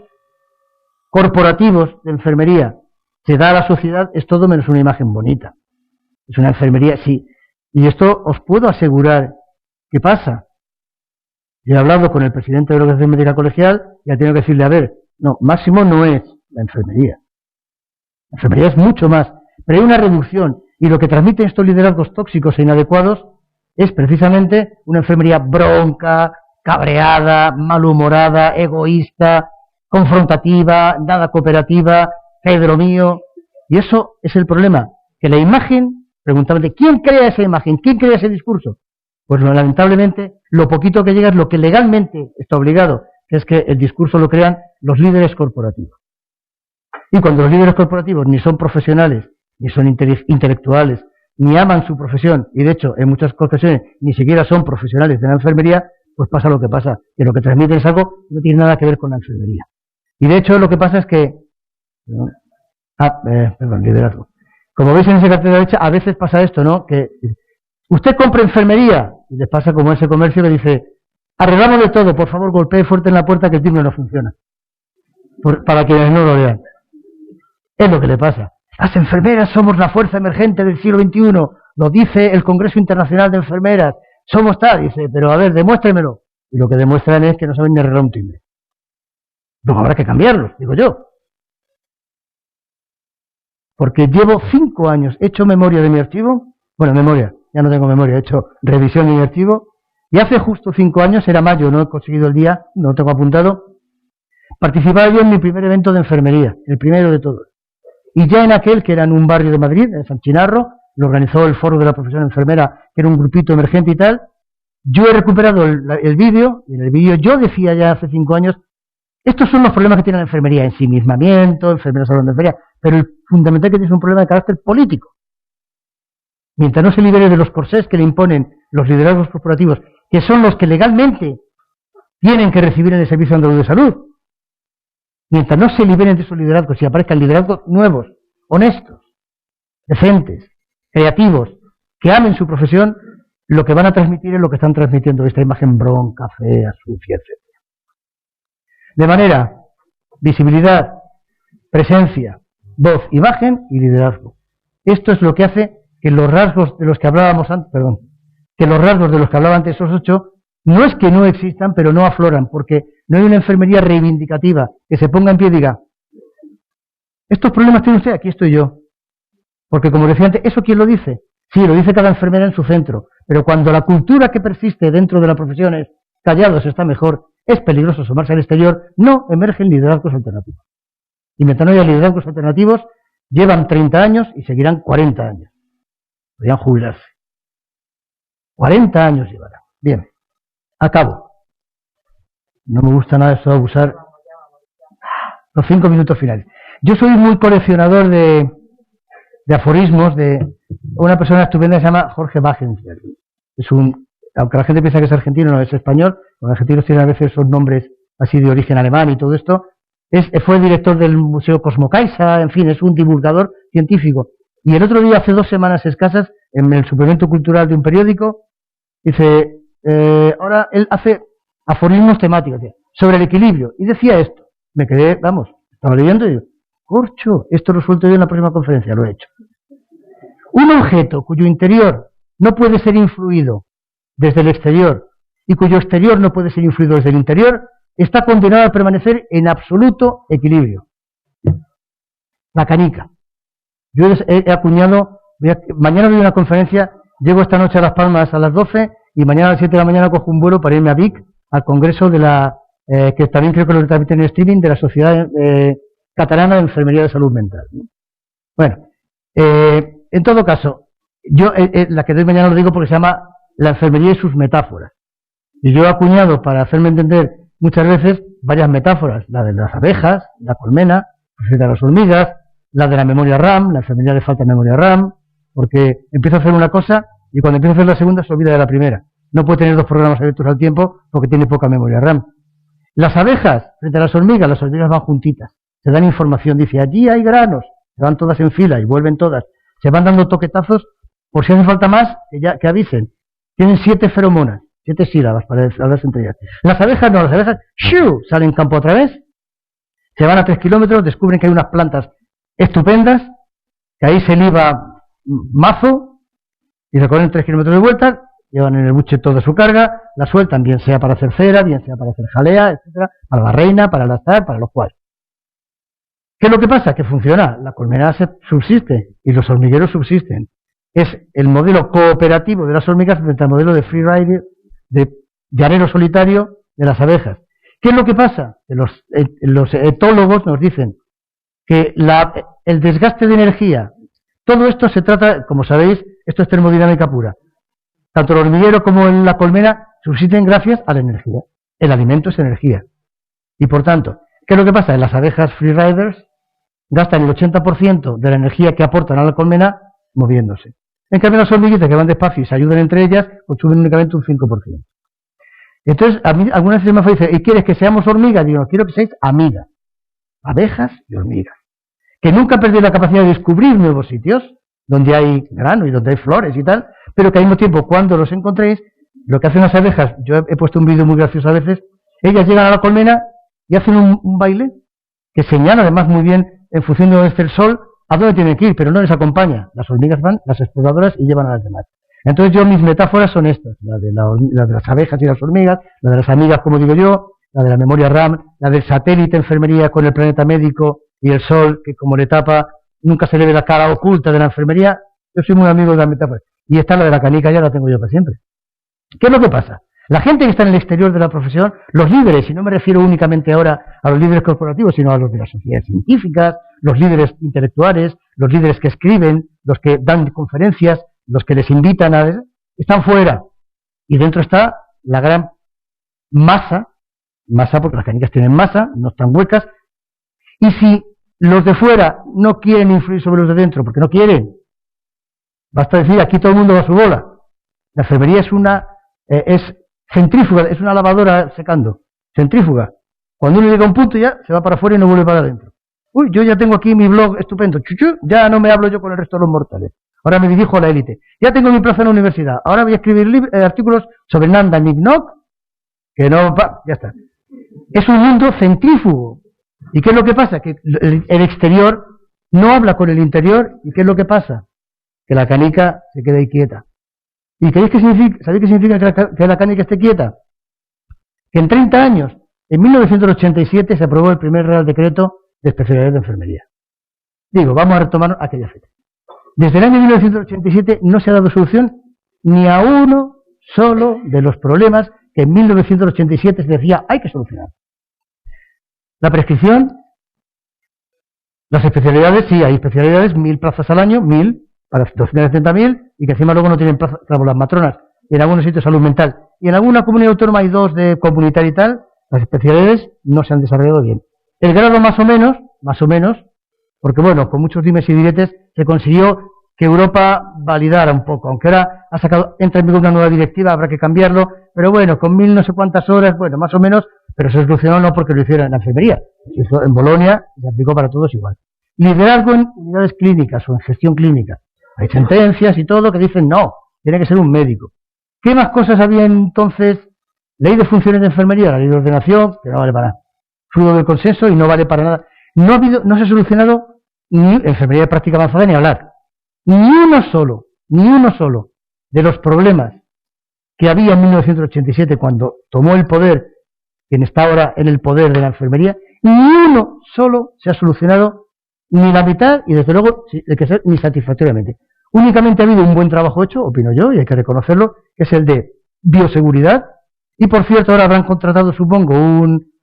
corporativos de enfermería se da a la sociedad es todo menos una imagen bonita. Es una enfermería, sí. Y esto os puedo asegurar que pasa. Yo he hablado con el presidente de la Organización Médica Colegial y ha tenido que decirle, a ver, no, máximo no es la enfermería. La enfermería es mucho más, pero hay una reducción. Y lo que transmiten estos liderazgos tóxicos e inadecuados es precisamente una enfermería bronca, cabreada, malhumorada, egoísta, confrontativa, nada cooperativa, Pedro mío. Y eso es el problema, que la imagen, preguntablemente, ¿quién crea esa imagen? ¿Quién crea ese discurso? Pues lamentablemente, lo poquito que llega es lo que legalmente está obligado, que es que el discurso lo crean los líderes corporativos. Y cuando los líderes corporativos ni son profesionales, ni son intelectuales, ni aman su profesión, y de hecho en muchas ocasiones ni siquiera son profesionales de la enfermería, pues pasa lo que pasa, que lo que transmiten es algo que no tiene nada que ver con la enfermería. Y de hecho lo que pasa es que... liderazgo. Como veis en ese cartel de la derecha, a veces pasa esto, ¿no? Que usted compra enfermería, y les pasa como ese comercio que dice, arreglamos de todo, por favor golpee fuerte en la puerta que el timbre no funciona. Para quienes no lo vean. Es lo que le pasa. Las enfermeras somos la fuerza emergente del siglo XXI, lo dice el Congreso Internacional de Enfermeras, somos tal, dice, pero a ver, demuéstremelo. Y lo que demuestran es que no saben ni arreglar un timbre. Luego habrá que cambiarlos, digo yo. Porque llevo 5 años, he hecho memoria de mi archivo, bueno, memoria, ya no tengo memoria, he hecho revisión de mi archivo, y hace justo 5 años, era mayo, no he conseguido el día, no lo tengo apuntado, participaba yo en mi primer evento de enfermería, el primero de todos. Y ya en aquel, que era en un barrio de Madrid, en San Chinarro, lo organizó el Foro de la Profesión Enfermera, que era un grupito emergente y tal, yo he recuperado el vídeo, y en el vídeo yo decía ya hace 5 años, estos son los problemas que tiene la enfermería, ensimismamiento, enfermeras hablando de enfermería, pero el fundamental que tiene es un problema de carácter político. Mientras no se libere de los corsés que le imponen los liderazgos corporativos, que son los que legalmente tienen que recibir en el Servicio Andaluz de Salud, mientras no se liberen de esos liderazgos y aparezcan liderazgos nuevos, honestos, decentes, creativos, que amen su profesión, lo que van a transmitir es lo que están transmitiendo, esta imagen bronca, fea, sucia, etc. De manera, visibilidad, presencia, voz, imagen y liderazgo. Esto es lo que hace que los rasgos de los que hablábamos antes, que los rasgos de los que hablaba antes esos 8, no es que no existan, pero no afloran, porque no hay una enfermería reivindicativa que se ponga en pie y diga, estos problemas tiene usted, aquí estoy yo. Porque como decía antes, ¿eso quién lo dice? Sí, lo dice cada enfermera en su centro, pero cuando la cultura que persiste dentro de la profesión es callados está mejor, es peligroso asomarse al exterior, no emergen liderazgos alternativos. Y mientras no haya liderazgos alternativos, llevan 30 años y seguirán 40 años. Podrían jubilarse. 40 años llevarán. Bien, acabo. No me gusta nada eso de abusar. Los 5 minutos finales. Yo soy muy coleccionador de aforismos de una persona estupenda que se llama Jorge Wagensberg. Es aunque la gente piensa que es argentino, no es español, los argentinos tienen a veces esos nombres así de origen alemán y todo esto. Fue director del Museo Cosmo-Caixa, en fin, es un divulgador científico. Y el otro día, hace 2 semanas escasas, en el suplemento cultural de un periódico, dice, ahora él hace aforismos temáticos sobre el equilibrio. Y decía esto, me quedé, vamos, estaba leyendo y digo, corcho, esto lo suelto yo en la próxima conferencia, lo he hecho. Un objeto cuyo interior no puede ser influido desde el exterior y cuyo exterior no puede ser influido desde el interior, está condenado a permanecer en absoluto equilibrio. La canica. Yo he acuñado, mañana doy una conferencia, llego esta noche a Las Palmas a las 12 y mañana a las 7 de la mañana cojo un vuelo para irme a Vic, al congreso de la, que también creo que lo transmiten en streaming, de la Sociedad Catalana de Enfermería de Salud Mental. Bueno, en todo caso, yo la que doy mañana lo digo porque se llama La enfermería y sus metáforas. Y yo he acuñado, para hacerme entender muchas veces, varias metáforas, la de las abejas, la colmena, la de las hormigas, la de la memoria RAM, la enfermería le falta memoria RAM, porque empieza a hacer una cosa y cuando empieza a hacer la segunda se olvida de la primera. No puede tener 2 programas abiertos al tiempo porque tiene poca memoria RAM. Las abejas, frente a las hormigas van juntitas, se dan información, dice, allí hay granos, se van todas en fila y vuelven todas, se van dando toquetazos, por si hace falta más, que avisen. Tienen 7 feromonas, 7 sílabas para hablarse entre ellas. Las abejas no, las abejas, ¡shiu!, salen en campo otra vez, se van a 3 kilómetros, descubren que hay unas plantas estupendas, que ahí se liba mazo, y recorren 3 kilómetros de vuelta, llevan en el buche toda su carga, la sueltan, bien sea para hacer cera, bien sea para hacer jalea, etcétera, para la reina, para el azar, para los cuales. ¿Qué es lo que pasa? Que funciona, la colmena subsiste y los hormigueros subsisten. Es el modelo cooperativo de las hormigas frente al modelo de free ride, de llanero solitario de las abejas. ¿Qué es lo que pasa? Que los etólogos nos dicen que el desgaste de energía, todo esto se trata, como sabéis, esto es termodinámica pura. Tanto el hormiguero como la colmena subsisten gracias a la energía. El alimento es energía. Y por tanto, ¿qué es lo que pasa? Las abejas freeriders gastan el 80% de la energía que aportan a la colmena moviéndose. En cambio, las hormiguitas que van despacio y se ayudan entre ellas, consumen únicamente un 5%. Entonces, a mí algunas veces me dice, ¿y quieres que seamos hormigas? Digo, no, quiero que seáis amigas. Abejas y hormigas. Que nunca han perdido la capacidad de descubrir nuevos sitios, donde hay grano y donde hay flores y tal, pero que al mismo tiempo, cuando los encontréis, lo que hacen las abejas, yo he puesto un vídeo muy gracioso a veces, ellas llegan a la colmena y hacen un baile que señala además muy bien, en función de dónde esté el sol, a dónde tienen que ir, pero no les acompaña. Las hormigas van, las exploradoras, y llevan a las demás. Entonces mis metáforas son estas, la de las abejas y las hormigas, la de las amigas, como digo yo, la de la memoria RAM, la del satélite enfermería con el planeta médico y el sol, que como le tapa, nunca se le ve la cara oculta de la enfermería. Yo soy muy amigo de la metáfora. Y esta, la de la canica, ya la tengo yo para siempre. ¿Qué es lo que pasa? La gente que está en el exterior de la profesión, los líderes, y no me refiero únicamente ahora a los líderes corporativos, sino a los de las sociedades científicas, los líderes intelectuales, los líderes que escriben, los que dan conferencias, los que les invitan a... están fuera. Y dentro está la gran masa porque las canicas tienen masa, no están huecas, y si los de fuera no quieren influir sobre los de dentro, porque no quieren, basta decir, aquí todo el mundo va a su bola. La enfermería es centrífuga, es una lavadora secando, centrífuga. Cuando uno llega a un punto ya se va para afuera y no vuelve para adentro. Uy, yo ya tengo aquí mi blog estupendo, chuchu, ya no me hablo yo con el resto de los mortales. Ahora me dirijo a la élite. Ya tengo mi plaza en la universidad. Ahora voy a escribir artículos sobre Nanda Nignok, que no va, ya está. Es un mundo centrífugo. ¿Y qué es lo que pasa? Que el exterior no habla con el interior. ¿Y qué es lo que pasa? Que la canica se queda ahí quieta. ¿Y sabéis qué significa que la canica esté quieta? Que en 30 años, en 1987, se aprobó el primer Real Decreto de especialidades de enfermería. Digo, vamos a retomar aquella fecha. Desde el año 1987 no se ha dado solución ni a uno solo de los problemas que en 1987 se decía hay que solucionar. La prescripción, las especialidades, sí, hay especialidades, 1000 plazas al año, 1000 para 270.000, y que encima luego no tienen plazas, claro, las matronas, y en algunos sitios salud mental, y en alguna comunidad autónoma hay 2 de comunitaria y tal, las especialidades no se han desarrollado bien. El grado más o menos, porque bueno, con muchos dimes y diretes, se consiguió que Europa validara un poco, aunque ahora entra en vigor una nueva directiva, habrá que cambiarlo, pero bueno, con 1000 no sé cuántas horas, bueno, más o menos, pero se solucionó no porque lo hicieron en la enfermería, se hizo en Bolonia y se aplicó para todos igual. Liderazgo en unidades clínicas o en gestión clínica. Hay sentencias y todo que dicen no, tiene que ser un médico. ¿Qué más cosas había entonces? Ley de funciones de enfermería, la ley de ordenación, que no vale para nada. Fruto del consenso y no vale para nada. No se ha solucionado ni enfermería de práctica avanzada ni hablar. Ni uno solo de los problemas que había en 1987 cuando tomó el poder, quien está ahora en el poder de la enfermería, ni uno solo se ha solucionado, ni la mitad, y desde luego, de que ser ni satisfactoriamente. Únicamente ha habido un buen trabajo hecho, opino yo, y hay que reconocerlo, que es el de bioseguridad, y por cierto ahora habrán contratado, supongo,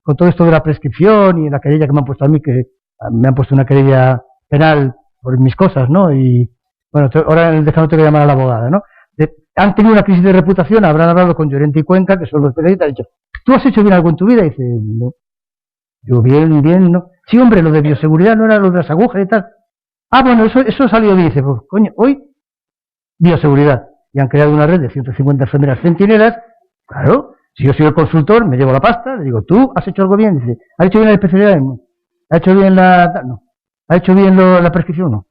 con todo esto de la prescripción y la querella que me han puesto a mí, que me han puesto una querella penal por mis cosas, ¿no? Y bueno, ahora en el descanso tengo que llamar a la abogada, ¿no? Han tenido una crisis de reputación, habrán hablado con Llorente y Cuenca, que son los especialistas, han dicho, ¿tú has hecho bien algo en tu vida? Y dice, no. Yo, bien, no. Sí, hombre, lo de bioseguridad no era lo de las agujas y tal. Ah, bueno, eso salió bien. Dice, pues, coño, hoy, bioseguridad. Y han creado una red de 150 enfermeras centinelas. Claro, si yo soy el consultor, me llevo la pasta, le digo, ¿tú has hecho algo bien? Dice, ¿has hecho bien la especialidad? No. ¿Has hecho bien no. ¿Has hecho bien la prescripción? No.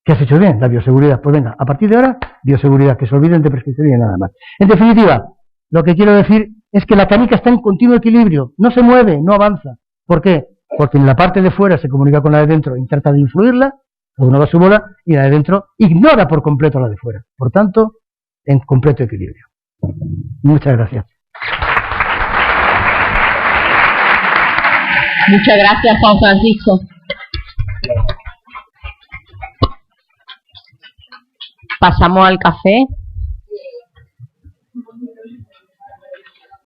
¿Qué has hecho bien? La bioseguridad. Pues venga, a partir de ahora, bioseguridad, que se olviden de prescripción y nada más. En definitiva, lo que quiero decir es que la canica está en continuo equilibrio, no se mueve, no avanza. ¿Por qué? Porque en la parte de fuera se comunica con la de dentro e intenta de influirla, cada uno va a su bola, y la de dentro ignora por completo a la de fuera. Por tanto, en completo equilibrio. Muchas gracias. Muchas gracias, Juan Francisco. Pasamos al café.